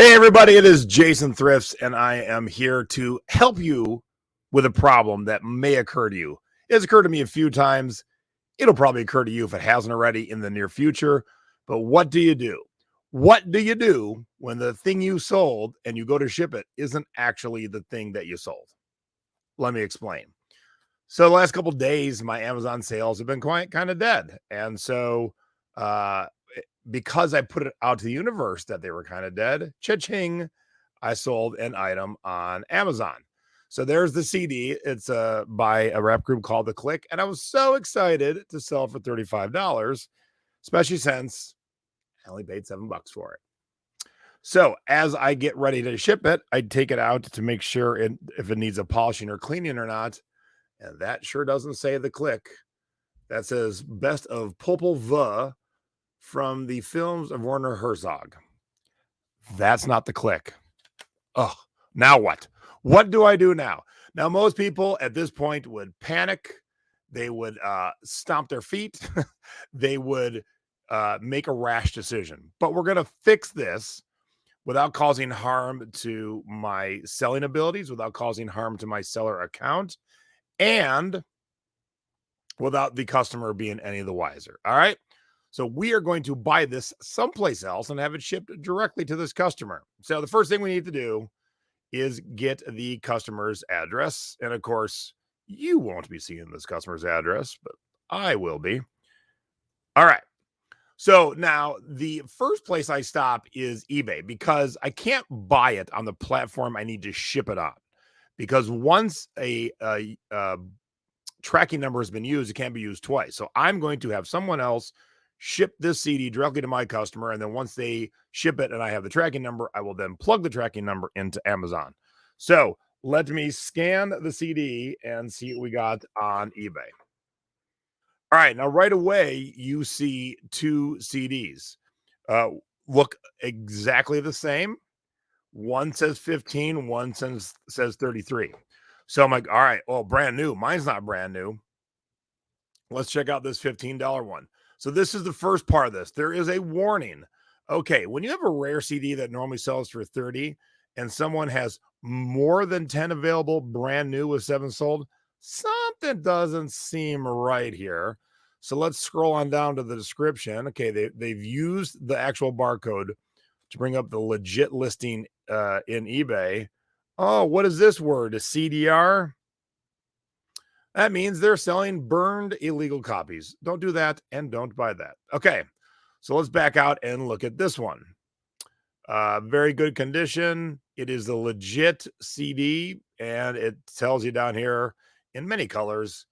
Hey, everybody, it is Jason Thrifts, and I am here to help you with a problem that may occur to you. It's occurred to me a few times. It'll probably occur to you if it hasn't already in the near future. But what do you do? What do you do when the thing you sold and you go to ship it isn't actually the thing that you sold? Let me explain. So the last couple of days, my Amazon sales have been quite kind of dead. And so uh because I put it out to the universe that they were kind of dead, cha-ching, I sold an item on Amazon. So there's the CD. It's by a rep group called The Click, and I was so excited to sell for $35, especially since I only paid $7 for it. So as I get ready to ship it, I take it out to make sure if it needs a polishing or cleaning or not, and that sure doesn't say The Click. That says Best of Popol Vuh from the films of Werner Herzog. That's not The Click. Oh, now what? What do I do now? Now, most people at this point would panic. They would stomp their feet. They would make a rash decision. But we're going to fix this without causing harm to my selling abilities, without causing harm to my seller account, and without the customer being any the wiser. All right. So we are going to buy this someplace else and have it shipped directly to this customer. So the first thing we need to do is get the customer's address. And of course, you won't be seeing this customer's address, but I will be. All right. So now the first place I stop is eBay because I can't buy it on the platform I need to ship it on. Because once a tracking number has been used, it can't be used twice. So I'm going to have someone else ship this CD directly to my customer. And then once they ship it and I have the tracking number, I will then plug the tracking number into Amazon. So let me scan the CD and see what we got on eBay. All right. Now, right away, you see two CDs. Look exactly the same. One says 15, one says 33. So I'm like, all right, well, brand new. Mine's not brand new. Let's check out this $15 one. So this is the first part of this. There is a warning. Okay, when you have a rare CD that normally sells for 30 and someone has more than 10 available brand new with 7 sold, something doesn't seem right here. So let's scroll on down to the description. Okay, they've used the actual barcode to bring up the legit listing in eBay. Oh, what is this word? A CDR? That means they're selling burned illegal copies. Don't do that and don't buy that. Okay, so let's back out and look at this one. Very good condition. It is a legit CD, and it tells you down here in many colors.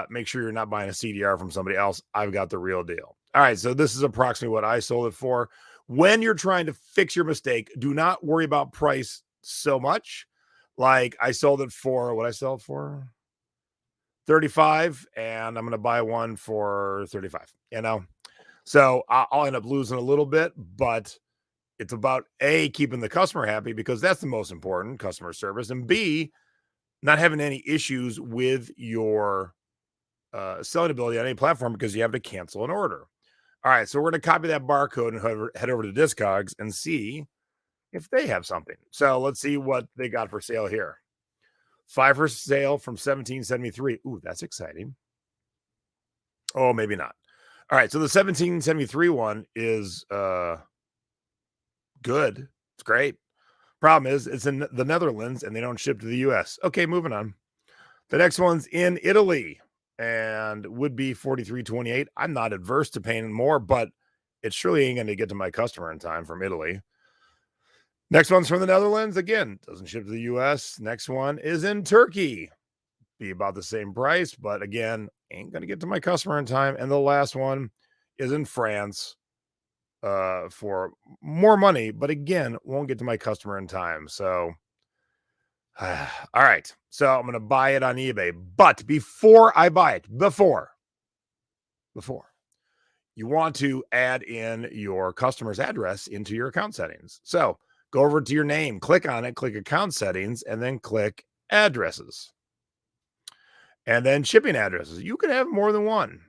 Make sure you're not buying a CDR from somebody else. I've got the real deal. All right, so this is approximately what I sold it for. When you're trying to fix your mistake, do not worry about price so much. Like I sold it for what I sell it for 35, and I'm going to buy one for 35, So I'll end up losing a little bit, but it's about A, keeping the customer happy because that's the most important, customer service, and B, not having any issues with your selling ability on any platform because you have to cancel an order. All right, so we're going to copy that barcode and head over to Discogs and see if they have something. So let's see what they got for sale here. 5 for sale from 1773. Ooh, that's exciting. Oh, maybe not. All right, so the 1773 one is good. It's great. Problem is, it's in the Netherlands and they don't ship to the US. Okay, moving on. The next one's in Italy and would be 43.28. I'm not adverse to paying more, but it surely ain't going to get to my customer in time from Italy. Next one's from the Netherlands. Again, doesn't ship to the US. Next one is in Turkey. Be about the same price, but again, ain't going to get to my customer in time. And the last one is in France for more money, but again, won't get to my customer in time. So, all right. So I'm going to buy it on eBay. But before I buy it, before you want to add in your customer's address into your account settings. So go over to your name, click on it, click account settings, and then click addresses. And then shipping addresses. You can have more than one.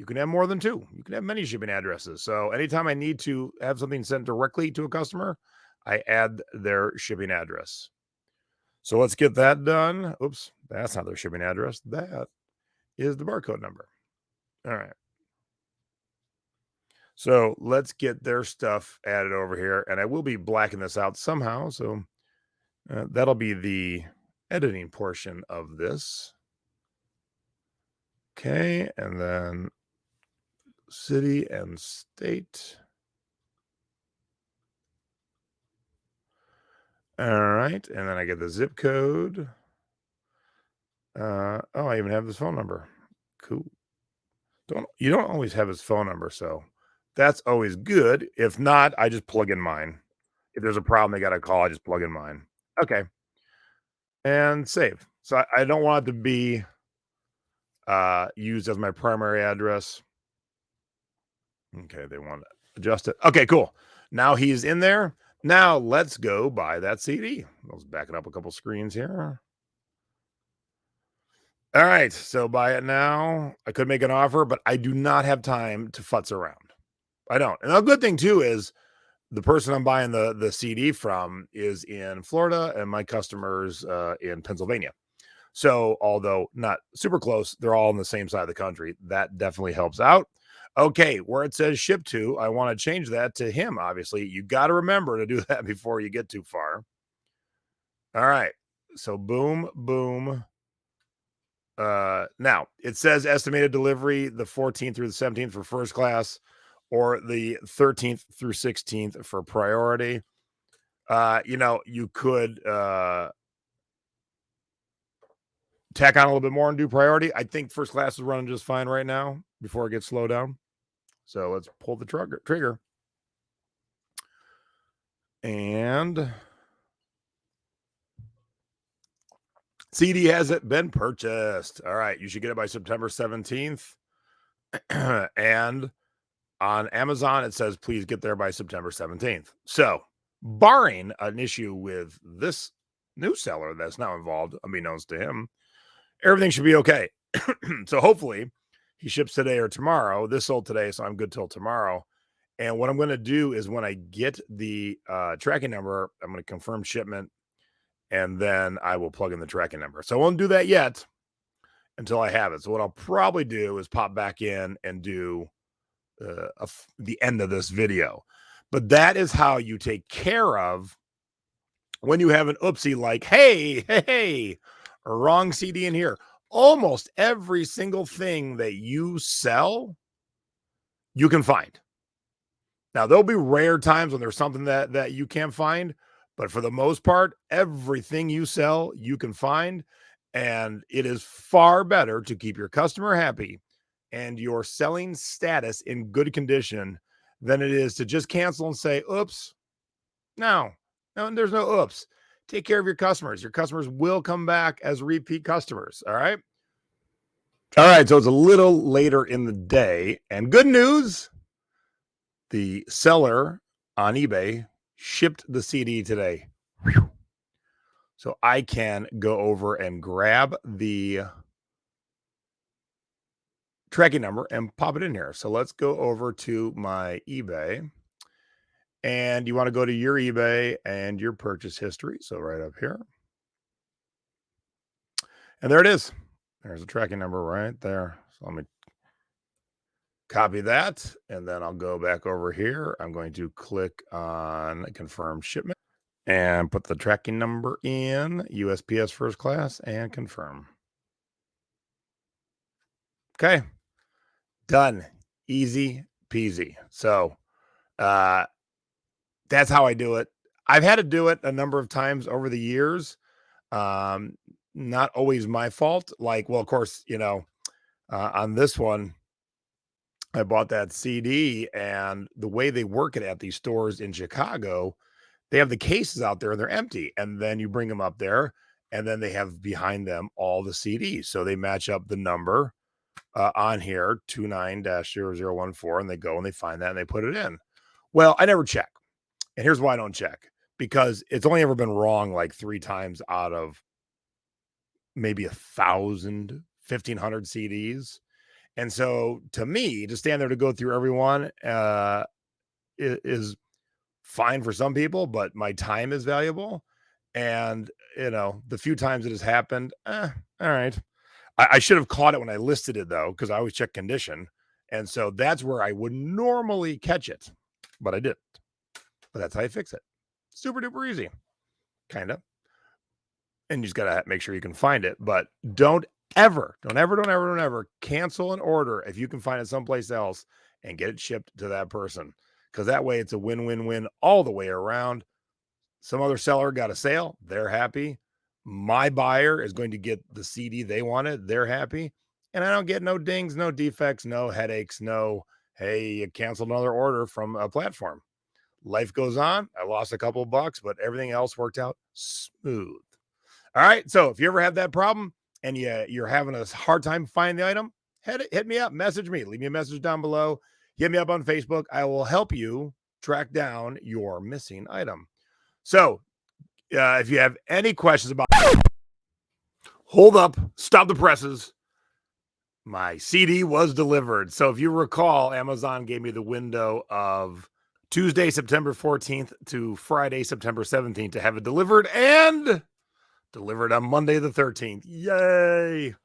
You can have more than 2. You can have many shipping addresses. So anytime I need to have something sent directly to a customer, I add their shipping address. So let's get that done. Oops, that's not their shipping address. That is the barcode number. All right. So let's get their stuff added over here. And I will be blacking this out somehow. So that'll be the editing portion of this. Okay. And then city and state. All right. And then I get the zip code. Oh, I even have his phone number. Cool. You don't always have his phone number, so that's always good. If not, I just plug in mine. If there's a problem they got to call, I just plug in mine. Okay. And save. So I don't want it to be used as my primary address. Okay, they want to adjust it. Okay, cool. Now he's in there. Now let's go buy that CD. Let's back it up a couple screens here. All right, so buy it now. I could make an offer, but I do not have time to futz around. I don't. And a good thing too is the person I'm buying the CD from is in Florida, and my customers in Pennsylvania. So although not super close, they're all on the same side of the country. That definitely helps out. Okay, where it says ship to, I want to change that to him. Obviously, you got to remember to do that before you get too far. All right, so boom, boom. Now it says estimated delivery the 14th through the 17th for first class, or the 13th through 16th for priority. You could tack on a little bit more and do priority. I think first class is running just fine right now before it gets slowed down. So let's pull the trigger. And CD hasn't been purchased. All right, you should get it by September 17th. And on Amazon, it says, please get there by September 17th. So, barring an issue with this new seller that's now involved, unbeknownst to him, everything should be okay. So, hopefully, he ships today or tomorrow. This sold today, so I'm good till tomorrow. And what I'm going to do is when I get the tracking number, I'm going to confirm shipment, and then I will plug in the tracking number. So, I won't do that yet until I have it. So, what I'll probably do is pop back in and do the end of this video. But that is how you take care of when you have an oopsie like, hey, wrong CD in here. Almost every single thing that you sell, you can find. Now, there'll be rare times when there's something that you can't find, but for the most part, everything you sell, you can find. And it is far better to keep your customer happy and your selling status in good condition than it is to just cancel and say, oops. No, there's no oops. Take care of your customers. Your customers will come back as repeat customers. All right. All right. So it's a little later in the day. And good news, the seller on eBay shipped the CD today. So I can go over and grab the tracking number and pop it in here. So let's go over to my eBay, and you want to go to your eBay and your purchase history. So right up here, and there it is. There's a tracking number right there. So let me copy that, and then I'll go back over here. I'm going to click on confirm shipment and put the tracking number in USPS first class and confirm. Okay. Done. Easy peasy. So that's how I do it. I've had to do it a number of times over the years. Not always my fault. Like, well, of course, on this one, I bought that CD, and the way they work it at these stores in Chicago, they have the cases out there and they're empty. And then you bring them up there, and then they have behind them all the CDs. So they match up the number on here 29-0014, and they go and they find that and they put it in. Well, I never check. And here's why I don't check, because it's only ever been wrong like 3 times out of maybe 1,000, 1,500 CDs. And so to me, to stand there to go through everyone is fine for some people, but my time is valuable. And, the few times it has happened, all right. I should have caught it when I listed it though, because I always check condition. And so that's where I would normally catch it, but I didn't. But that's how you fix it. Super duper easy, kind of. And you just got to make sure you can find it. But don't ever cancel an order if you can find it someplace else and get it shipped to that person. Because that way it's a win-win-win all the way around. Some other seller got a sale. They're happy. My buyer is going to get the CD they wanted. They're happy. And I don't get no dings, no defects, no headaches, no, hey, you canceled another order from a platform. Life goes on. I lost a couple of bucks, but everything else worked out smooth. All right. So if you ever have that problem and you're having a hard time finding the item, hit me up, message me, leave me a message down below. Hit me up on Facebook. I will help you track down your missing item. So if you have any questions about, hold up, stop the presses. My CD was delivered. So if you recall, Amazon gave me the window of Tuesday, September 14th to Friday, September 17th to have it delivered, and delivered on Monday the 13th. Yay.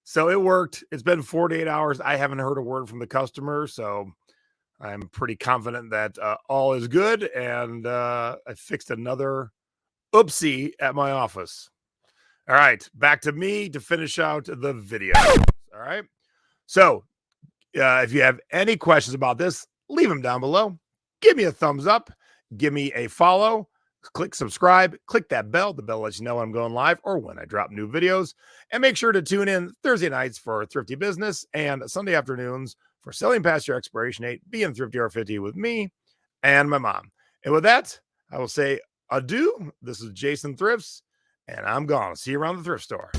So it worked. It's been 48 hours. I haven't heard a word from the customer, so I'm pretty confident that all is good. And I fixed another oopsie at my office. All right, back to me to finish out the video. All right. So if you have any questions about this, leave them down below. Give me a thumbs up. Give me a follow. Click subscribe. Click that bell. The bell lets you know when I'm going live or when I drop new videos. And make sure to tune in Thursday nights for Thrifty Business and Sunday afternoons for Selling Past Your Expiration Date, being Thrifty or 50 with me and my mom. And with that, I will say adieu. This is Jason Thrifts, and I'm gone. See you around the thrift store.